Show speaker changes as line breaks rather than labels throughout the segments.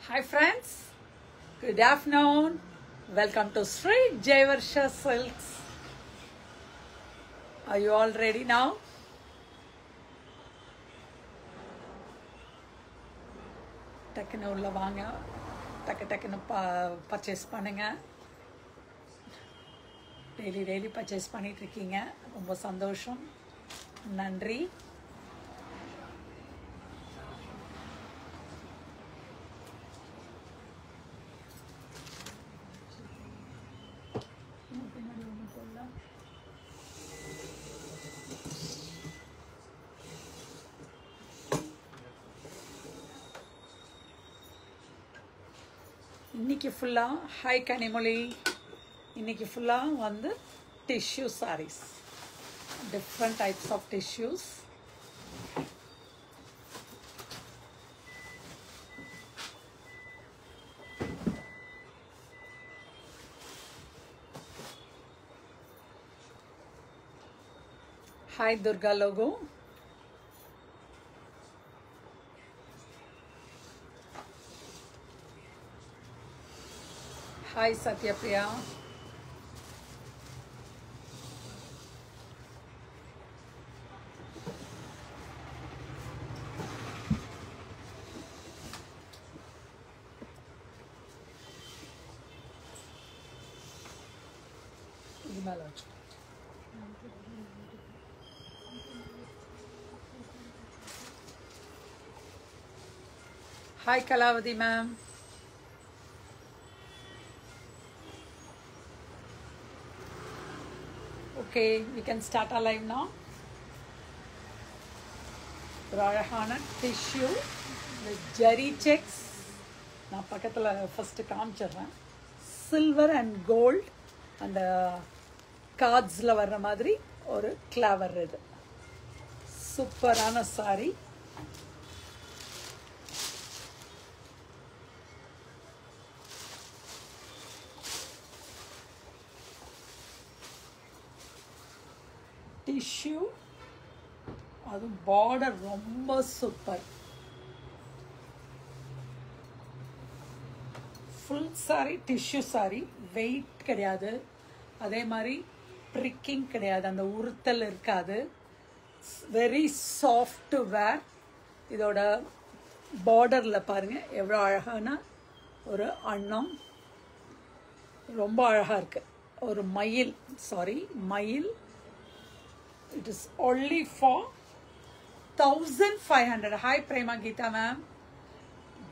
Hi friends, good afternoon. Welcome to Sri Jayvarsha Silks. Are you all ready now? டக்குன்னு உள்ள வாங்க, டக்குன்னு purchase பண்ணுங்க. டெய்லி பர்ச்சேஸ் பண்ணிட்டு இருக்கீங்க, ரொம்ப சந்தோஷம், நன்றி. இன்னைக்கு ஃபுல்லா ஹை கனிமொழி, இன்னைக்கு ஃபுல்லா வந்து tissue sarees, different types of tissues. Hi Durga logo. Hi Satya Priya. Hi Kalavati ma'am. Okay, we can start our live now. Rayahana tissue with jerry checks. நான் பக்கத்துல first காமிச்சிடுறேன். Silver and gold and cardsல வர்ற மாதிரி ஒரு clover இது. சூப்பரான saree. Tissue, அது border ரொம்ப super. full saree tissue saree, weight கிடையாது, அதே மாதிரி pricking கிடையாது, அந்த உறுத்தல் இருக்காது, very soft to wear. இதோட borderல பாருங்க எவ்வளவு அழகான ஒரு அன்னம், ரொம்ப அழகா இருக்கு. ஒரு மயில், மயில். It is only for 1500. Hi Prema Geeta ma'am.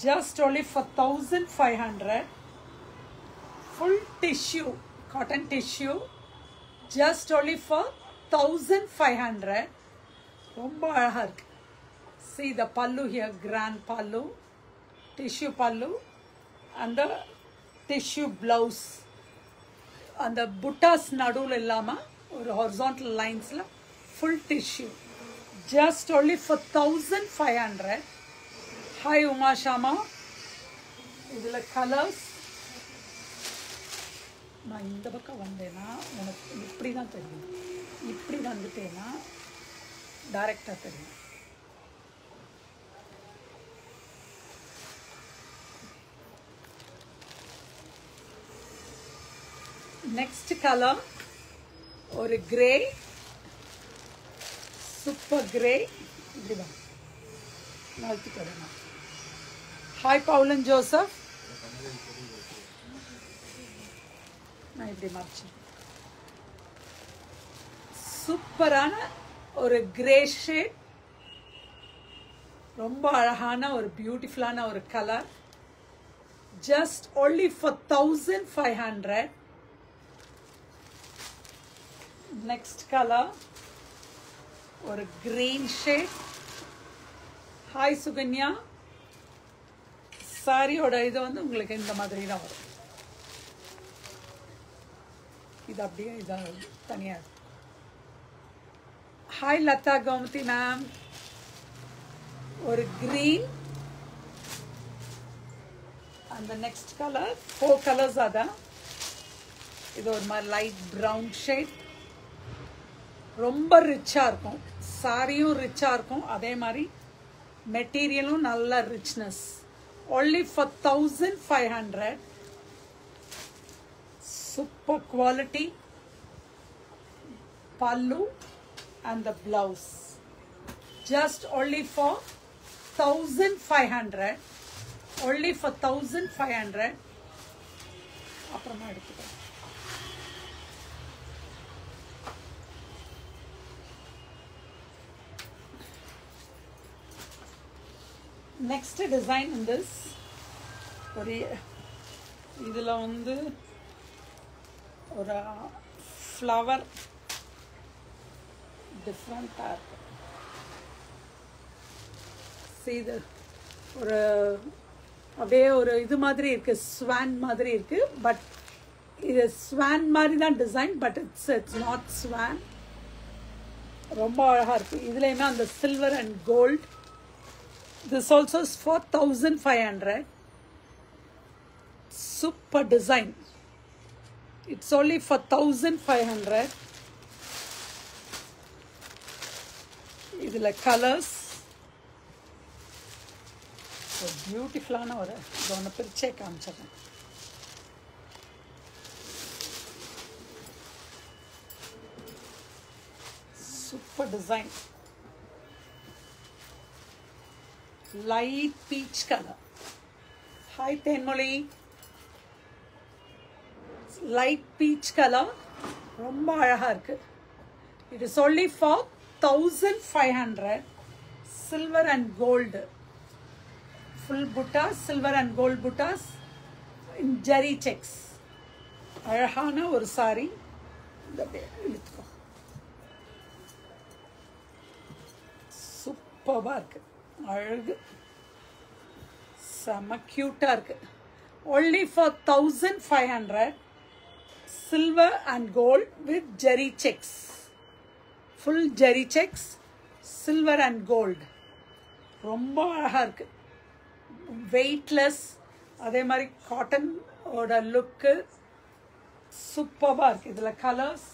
Just only for 1500. Full tissue, cotton tissue. Just only for 1500. Romba azhaga irukku. See the pallu here, grand pallu, tissue pallu, and the tissue blouse. And the buttas nadula illama or horizontal lines la full tissue. Just only for 1500. Hi Uma Shama. Idhula colors. நான் இந்த பக்கம் வந்தேனா உனக்கு இப்படி தான் தெரியும், இப்படி வந்துட்டேனா டைரக்டா தெரியும். நெக்ஸ்ட் கலர் ஒரு கிரே, சூப்பர் கிரே. இப்படிதான் நாளைக்கு தொடங்கலாம். ஹாய் பவுலன் ஜோசப். நான் இப்படி மறைச்சேன். சூப்பரான ஒரு கிரே ஷேட், ரொம்ப அழகான ஒரு பியூட்டிஃபுல்லான ஒரு colour. Just only for 1500. Next color ஒரு green shade. Hi Suganya. சாரியோட இது வந்து உங்களுக்கு இந்த மாதிரி தான் வரும். இது அப்படியே இது தனியா. Hi Lata Gomati ma'am. ஒரு green and the next color, 4 colors அதான். இது ஒரு மாதிரி light brown shade. ரொம்ப ரிச்சா இருக்கும், சாரியும் ரிச்சா இருக்கும், அதே மாதிரி மெட்டீரியலும் நல்ல richness. only for 1500. Super quality pallu and the blouse. Just only for 1500. Only for 1500. அப்புறமா எடுத்துக்கலாம். Next design in this ஒரு இதுல வந்து ஒரு ஃப்ளவர் டிஃப்ரெண்டா இருக்கு. See the ஒரு அப்படியே ஒரு இது மாதிரி இருக்கு, ஸ்வான் மாதிரி இருக்கு. பட் இது ஸ்வான் மாதிரி தான் design, but it's not swan. ரொம்ப அழகா இருக்கு. இதுலயுமே அந்த silver and gold. This also is for 1500. Super design. It's only for 1500. இதுல colors பியூட்டிஃபுல்லான ஒரு இது ஒன்று பிரிச்சே காமிச்சிடறேன். Super design. Light peach colour. Hi Thenmozhi. Light peach colour ரொம்ப அழகா இருக்கு. It is only for 1500. Silver and gold. Full buttas, silver and gold buttas in jerry checks. அழகான ஒரு சாரி. இழுத்துக்கோ. சூப்பர்பா இருக்கு. அழகு. செம கியூட்டா இருக்கு. Only for 1500. Silver and gold with jerry checks. Full jerry checks, silver and gold. ரொம்ப அழகா இருக்கு. வெயிட்லெஸ். அதே மாதிரி காட்டன் ஓட லுக்கு சூப்பர்பா இருக்கு. இதுல கலர்ஸ்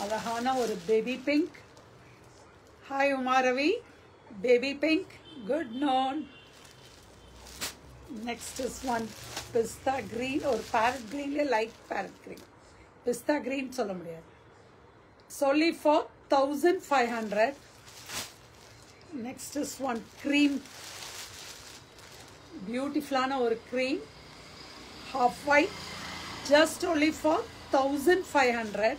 அழகான ஒரு baby pink. Hi Uma Ravi. Baby pink. Good known. Next is one pista green. ஒரு பேரட் கிரீன்ல light parrot green. Pista green சொல்ல முடியாது. It's only for 1500. Next is one cream. Beautiful or cream. Half white. Just only for 1500.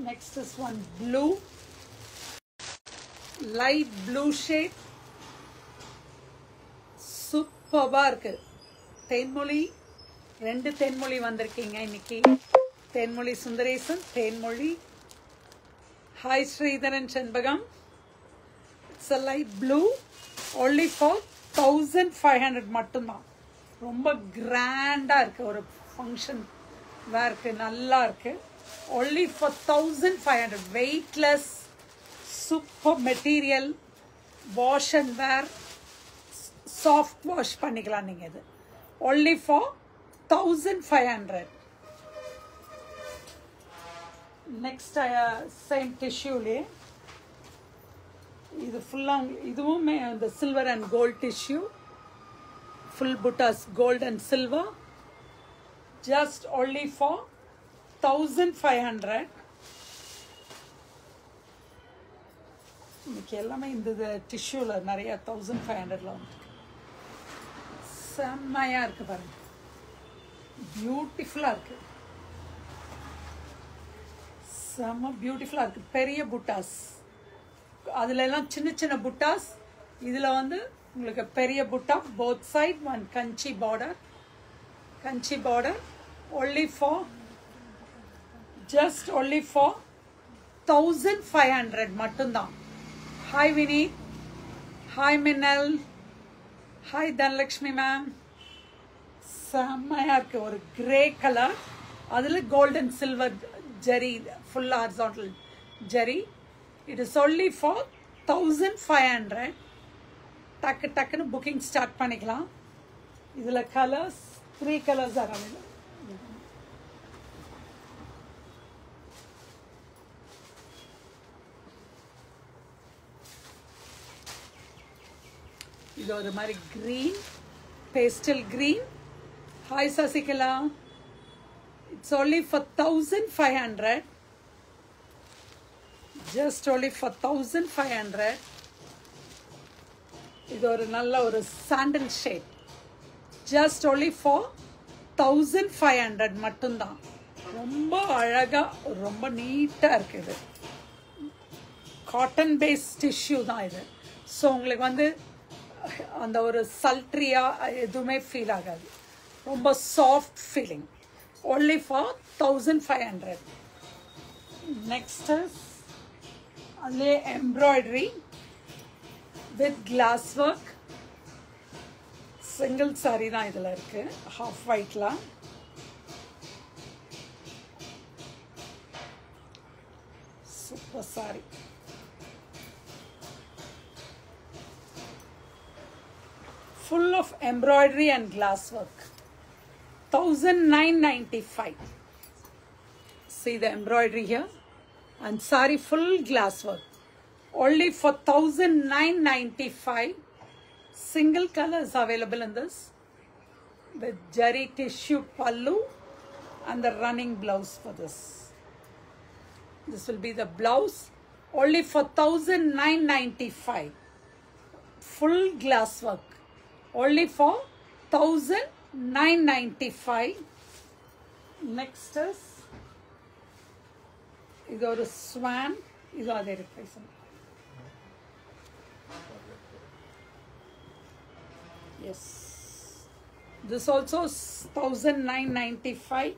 Next is one blue. Light blue shade. Superba இருக்கு. தேன்மொழி. ரெண்டு தேன்மொழி வந்திருக்கீங்க இன்னைக்கு. Thenmozhi Sundaresan, Thenmozhi. Hi Sridharan Shanbagam. It's a light blue. Only for 1500 மட்டும்தான். ரொம்ப கிராண்டா இருக்கு. ஒரு function வேர்க்கு நல்லா இருக்கு. Only for 1500. Weightless. Super material. Wash and wear. Soft wash பண்ணிக்கலாம் நீங்க இது. Only for 1500. Next same tissue le idu full iduvume the silver and gold tissue. Full buttas gold and silver. Just only for 1500. இன்னைக்கு எல்லாமே இந்த டிஷ்யூல நிறைய 1500ல வந்து செம்மையா இருக்கு பாருங்க. பியூட்டிஃபுல்லா இருக்கு. செம்ம பியூட்டிஃபுல்லா இருக்கு. பெரிய புட்டாஸ். அதுல எல்லாம் சின்ன சின்ன புட்டாஸ். இதுல வந்து உங்களுக்கு பெரிய புட்டா both side. One kanchi border. Kanchi border. Only for just only for 1500 மட்டும்தான். Hi Vineet. Hi Minal. Hi Dhanlakshmi ma'am. செம்மையா இருக்கு. ஒரு கிரே கலர். அதுல gold and silver zari, full horizontal zari. It is only for 1500. டக்கு டக்குன்னு புக்கிங் ஸ்டார்ட் பண்ணிக்கலாம். இதுல colours 3 colours are available. இது ஒரு மாதிரி green, pastel green. Hi Sasikala. It's only for 1500. Just only for 1500. இது ஒரு நல்ல ஒரு sandal shade. Just only for 1500 மட்டும்தான். ரொம்ப அழகா ரொம்ப நீட்டா இருக்குது. காட்டன் பேஸ் டிஷ்யூ தான் இது. ஸோ உங்களுக்கு வந்து அந்த ஒரு சல்ட்ரியா எதுவுமே ஃபீல் ஆகாது. ரொம்ப soft feeling. only for 1500. Next is அதிலே embroidery with glass work. Single sari தான் இதில் இருக்கு. ஹாஃப் ஒயிட்ல super sari. Full of embroidery and glass work. 1995. See the embroidery here, and sari full glass work. Only for 1995. Single color is available in this. The jari tissue pallu and the running blouse for this. This will be the blouse. Only for 1995. Full glass work. Only for 1995. Next is இது ஒரு swan. இது அதே replacement. Yes. This also is 1995.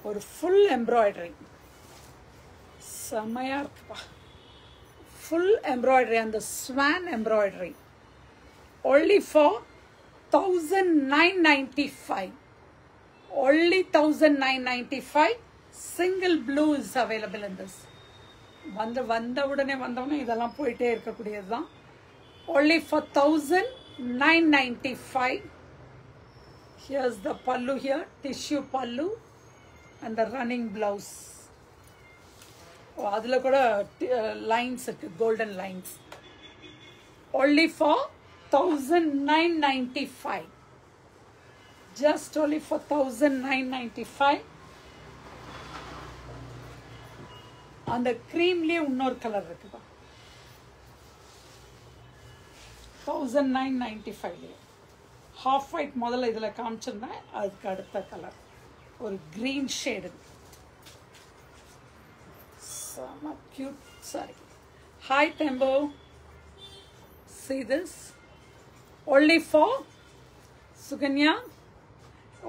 ஒரு full embroidery செமையா இருக்குப்பா. Full embroidery, அந்த Swan embroidery. only for 1995. only 1995. single blue is available in this. வந்தவுடனே இதெல்லாம் போயிட்டே இருக்கக்கூடியது தான். only for 1995. Here's the pallu here, tissue pallu. And the running blouse. அதில் கூட lines இருக்கு, golden lines. Only for 1995. Just only for 1995. அந்த creamலயே இன்னொரு கலர் இருக்குப்பா. 1995. half white முதல்ல இதில் காமிச்சிருந்தேன், அதுக்கு அடுத்த கலர் ஒரு green shade. Some cute saree. Hi Tembo. See this? Only for Suganya.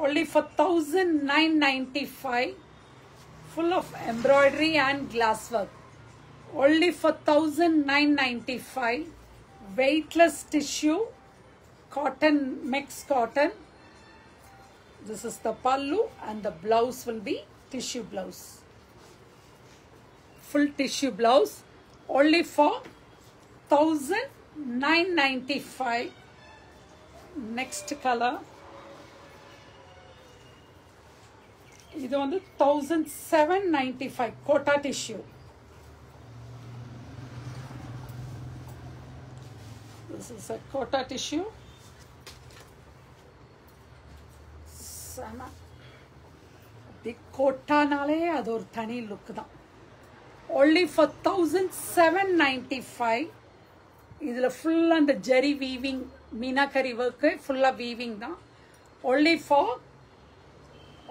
Only for 1995. Full of embroidery and glass work. Only for 1995. Weightless tissue. Cotton, mixed cotton. This is the pallu and the blouse will be tissue blouse. Full tissue blouse. Only for 1995. Next color. இது வந்து 1795. Kota tissue. This is a Kota tissue. கோட்டானாலே அது ஒரு தனி look தான். only for 1795. இதில் ஃபுல்லாக அந்த zari weaving, meenakari work ஃபுல்லாக வீவிங் தான். only for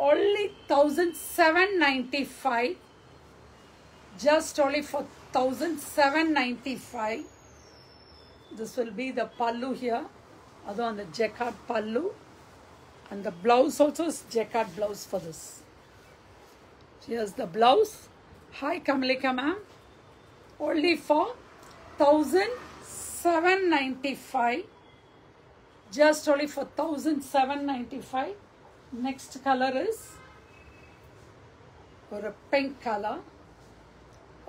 1795. just only for 1795. this will be the pallu here. அதுவும் அந்த jacquard pallu. And the blouse also is jacquard blouse for this. Here's the blouse. Hi Kamalika ma'am. Only for 1795. Just only for 1795. Next color is or a pink color.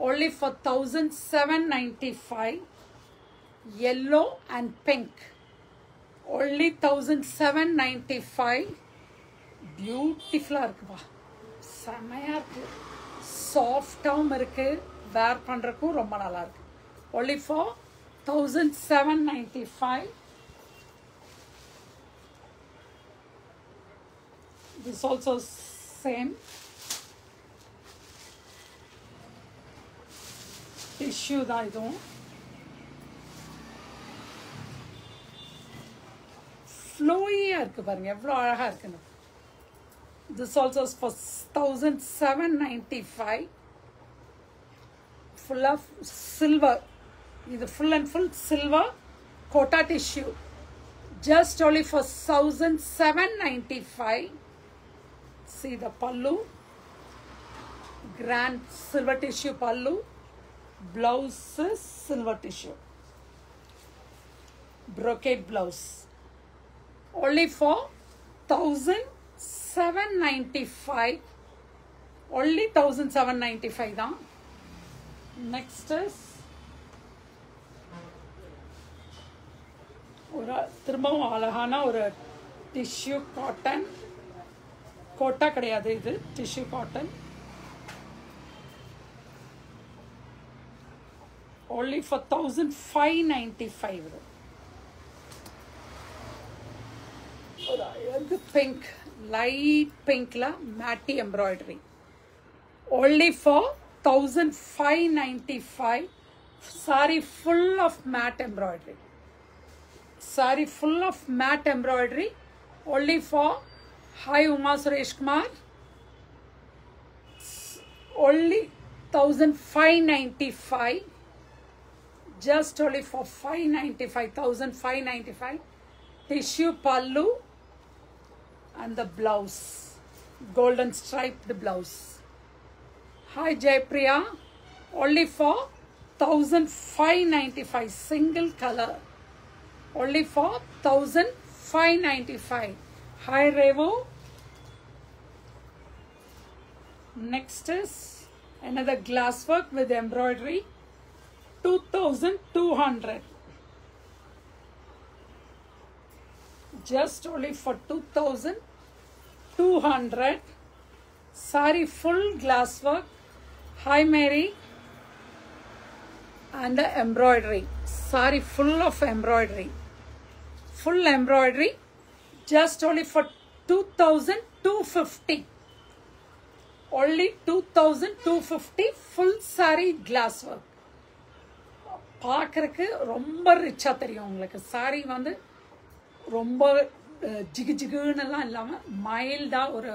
Only for 1795. Yellow and pink. Only only 1795. Beautiful இருக்குப்பா, செமையா இருக்கு, சாஃப்டாவும் இருக்கு, வேர் பண்றதுக்கும் ரொம்ப நல்லா இருக்கு. only for 1795. this also same tissue தான் இதுவும். ஃப்ளோயியா இருக்கு பாருங்க, எவ்வளோ அழகா இருக்குன்னு. this also is for 1795. full of silver. இது full and full silver kota tissue, just only for 1795. see the pallu, grand silver tissue pallu, blouse is silver tissue, brocade blouse, only for 1795. only 1795 தான். next is ஒரு திரும்பவும் அழகான ஒரு tissue cotton, quota கிடையாது இது, tissue cotton. only for 1595. ஒரு அழகு pink, light பிங்க்ல matte embroidery, only for 1595. saree full of matte embroidery, saree full of matte embroidery, only for hi Uma Suresh Kumar, only 1595. just only for 595, 1595. tissue pallu and the blouse, golden striped blouse. hi Jaypriya, only for 1595, single color, only for 1595. hi Revo. next is another glass work with embroidery, 2200. just only for 2200. saree full glass work. hi Mary. and the embroidery, saree full of embroidery, full embroidery, just only for 2250. only 2250. full saree glass work. பார்க்கறதுக்கு ரொம்ப ரிச்சா தெரியும் உங்களுக்கு. saree வந்து ரொம்ப ஜிகு ஜிகுன்னெல்லாம் இல்லாமல் மைல்டாக ஒரு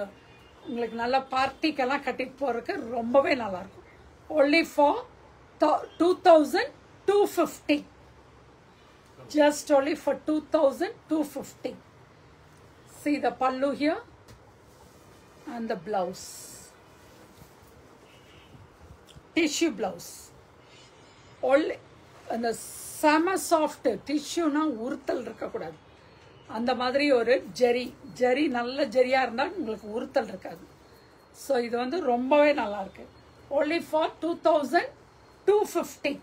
உங்களுக்கு நல்ல பார்ட்டிக்கெல்லாம் கட்டிட்டு போகிறதுக்கு ரொம்பவே நல்லாயிருக்கும். only for 2250. just only for 2250. see the pallu here and the blouse, tissue blouse, only அந்த செம சாஃப்ட் டிஷ்யூனா உறுத்தல் இருக்கக்கூடாது, அந்த மாதிரி ஒரு ஜரி நல்ல ஜரியாக இருந்தால் உங்களுக்கு உறுத்தல் இருக்காது. ஸோ இது வந்து ரொம்பவே நல்லா இருக்கு. only for 2250.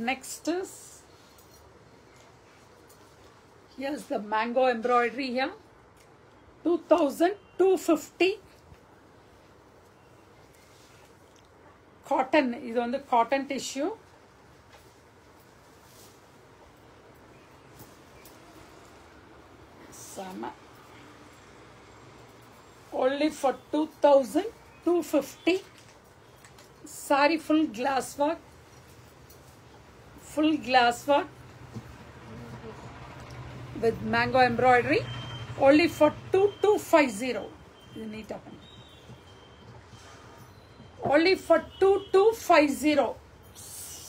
next is here's the mango embroidery here, 2250. cotton, இது வந்து cotton tissue, only for 2250. saree full glass work, with mango embroidery, only for 2250. you need to open. only for 2250.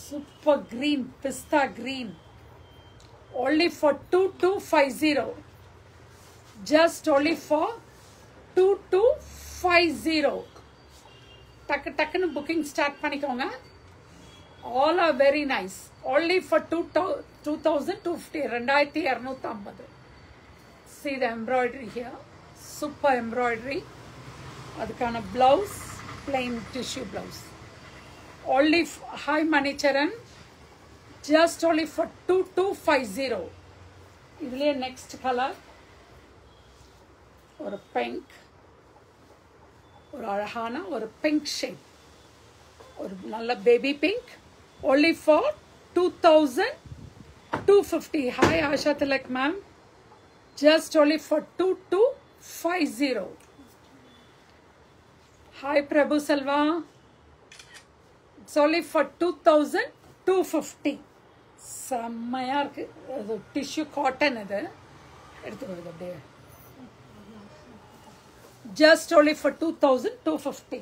super green, pista green, only for 2250. just only for 2250. டக்குன்னு booking start பண்ணிக்கோங்க. all are very nice. only for 2250. 2250. see the embroidery here, super embroidery. அதுக்கான blouse, plain tissue blouse, only hi Manicharan, just only for 2250. இதுலயே next color ஒரு pink, ஒரு அழகான ஒரு pink shade, ஒரு நல்ல baby pink, only for 2250. Hi Asha Tilak ma'am, just only for 2250. Hi Prabhu Selva, it's only for 2250. செம்மையா இருக்கு. அது டிஷ்யூ காட்டன் இது எடுத்துக்கிறது அப்படியே. Just only for 2250.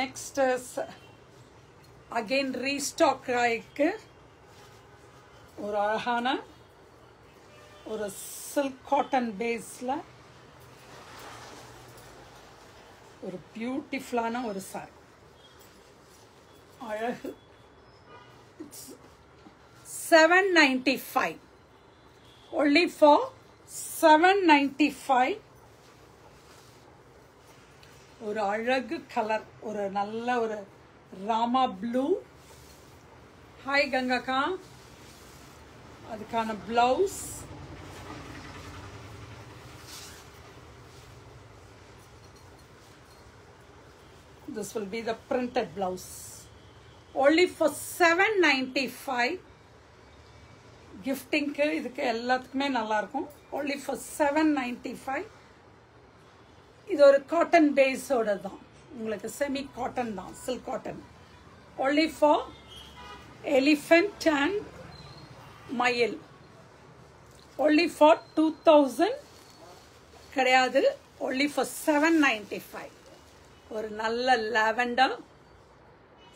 Next is again restock ஆயிருக்கு. ஒரு அழகான ஒரு silk cotton பேஸ்ல ஒரு பியூட்டிஃபுல்லான ஒரு சாரி. அழகு. 795. only for 795. ஒரு அழகு கலர், ஒரு நல்ல ஒரு ராமா ப்ளூ. ஹாய் கங்காக்கா. அதுக்கான blouse this will be the printed blouse, only for 795. gifting ku idukku ellathukkume nalla irukum. only for 795. இது ஒரு காட்டன் பேஸோட தான், உங்களுக்கு செமி காட்டன் தான், silk cotton. only for elephant and மயில். only for 2000 கிடையாது, only for 795. ஒரு நல்ல லாவெண்டர்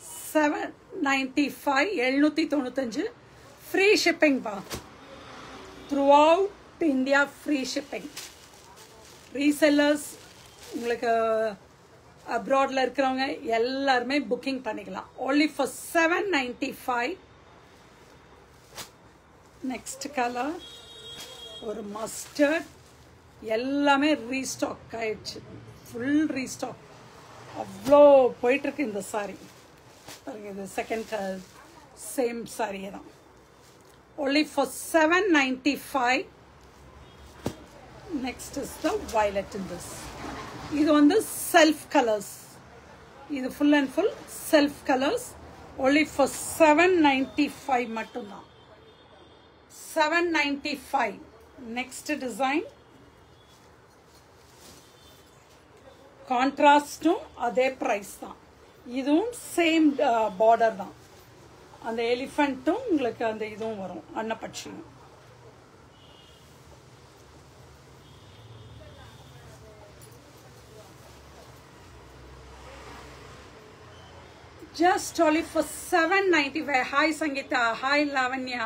795, 795. ஃப்ரீ ஷிப்பிங் பா, through out India free shipping. Resellers, உங்களுக்கு அப்ராட்ல இருக்கிறவங்க எல்லாருமே புக்கிங் பண்ணிக்கலாம். only for 795. நெக்ஸ்ட் கலர் ஒரு மஸ்டர்ட். எல்லாமே ரீஸ்டாக் ஆயிடுச்சு, ஃபுல் ரீஸ்டாக். அவ்வளோ போயிட்டுருக்கு இந்த சாரி. பாருங்க, இது செகண்ட் சேம் சாரியே தான். only for 795. next is the violet in this. இது வந்து செல்ஃப் கலர்ஸ், இது full and full self colours. only for 795 மட்டும்தான். 795. next design கான்ட்ராஸ்டும் அதே ப்ரைஸ் தான். இதுவும் சேம் பார்டர் தான். அந்த எலிஃபண்ட்டும் உங்களுக்கு அந்த இதுவும் வரும், அன்னப்பட்சியும். just only for 795. hi Sangeeta, hi Lavanya.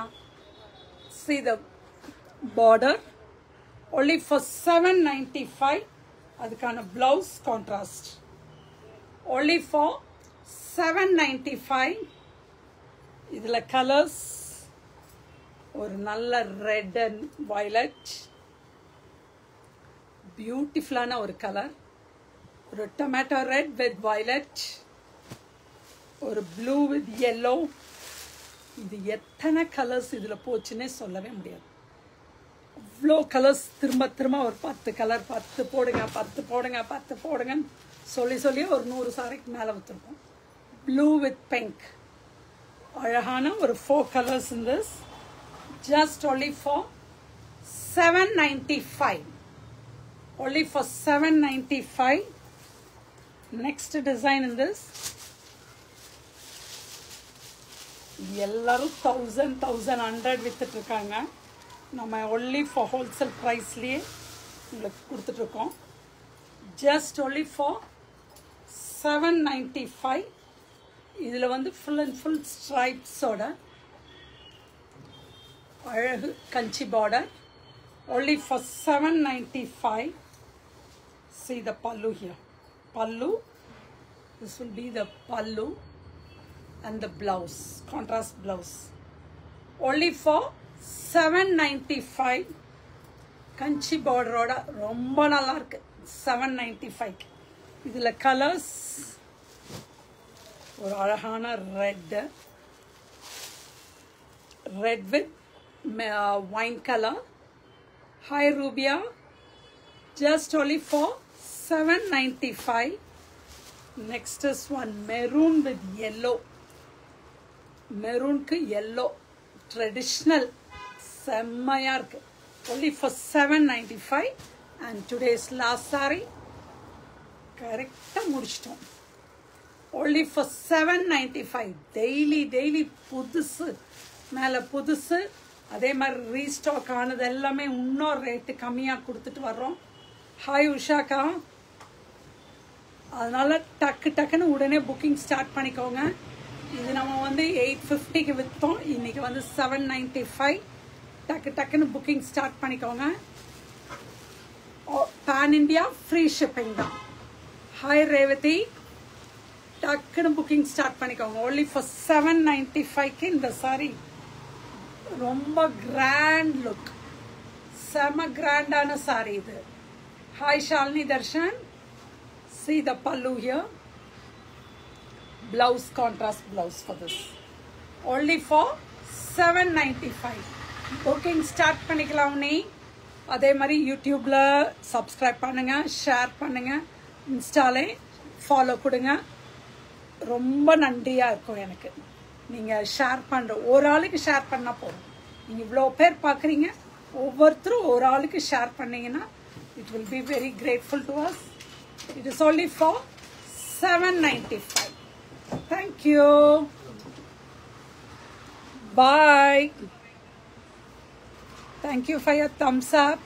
see the border, only for 795. அதுக்கான blouse contrast, only for 795. இதுல கலர்ஸ் ஒரு நல்ல ரெட் அண்ட் வயலட், பியூட்டிஃபுல்லான ஒரு கலர். ஒரு டொமேட்டோ ரெட் வித் வயலட், ஒரு ப்ளூ வித் yellow. இது எத்தனை கலர்ஸ் இதுல போச்சுன்னே சொல்லவே முடியாது. அவ்வளோ கலர்ஸ், திரும்ப திரும்ப ஒரு 10 கலர், 10 போடுங்க 10 போடுங்க 10 போடுங்கன்னு சொல்லி சொல்லி ஒரு 100 சாரிக்கு மேலே வச்சுருக்கோம். ப்ளூ வித் பிங்க், அழகான ஒரு 4 colours in this. just only for 795. only for 795. next design in this. எல்லாரும் 1100 வித்துட்டு இருக்காங்க. நம்ம only for wholesale priceலயே உங்களுக்கு கொடுத்துட்டு இருக்கோம். just only for 795. இதுல வந்து full and full stripes ஓட அழகு கஞ்சி border, only for 795. see the pallu here, pallu. this will be the pallu and the blouse, contrast blouse, only for 795. கஞ்சி border ஓட ரொம்ப நல்லா இருக்கு. 795. இதுல கலர்ஸ் ஒரு அழகான red with wine color, high rubia, just only for 795. Next is one maroon with yellow, maroon ku yellow, traditional, செம்மையா இருக்கு. Only for 795. And today's last saree correct முடிச்சிட்டோம். Only for 795. daily புதுசு மேல புதுசு. அதே மாதிரி ரீஸ்டாக் ஆனது எல்லாமே இன்னொரு ரேட்டு கம்மியா கொடுத்துட்டு வர்றோம். ஹாய் உஷாக்கா. அதனால டக்குன்னு உடனே புக்கிங் ஸ்டார்ட் பண்ணிக்கோங்க. இது நம்ம வந்து 850க்கு விற்றோம், இன்னைக்கு வந்து 795. டக்குன்னு புக்கிங் ஸ்டார்ட் பண்ணிக்கோங்க. பேன் இண்டியா ஃப்ரீ ஷிப்பிங் தான். ஹாய் ரேவதி, டக்குன்னு புக்கிங் ஸ்டார்ட் பண்ணிக்கோங்க. only for 795க்கு இந்த சாரி ரொம்ப கிராண்ட் லுக், செம கிராண்டான சாரி இது. Hi Shalini Darshan. see the pallu here, blouse, contrast blouse for this, only for 795. booking start பண்ணிக்கலாம். நீ அதே மாதிரி யூடியூப்ல சப்ஸ்கிரைப் பண்ணுங்க, ஷேர் பண்ணுங்க, இன்ஸ்டாலே ஃபாலோ கொடுங்க. ரொம்ப நன்றியா இருக்கும் எனக்கு நீங்க ஷேர் பண்ற. ஒரு ஆளுக்கு ஷேர் பண்ணா போதும். நீங்க இவ்வளோ பேர் பார்க்குறீங்க, ஒவ்வொருத்தரும் ஒரு ஆளுக்கு ஷேர் பண்ணீங்கன்னா it will be very grateful to us. It is only for 795. Thank you. Bye. Thank you for your thumbs up.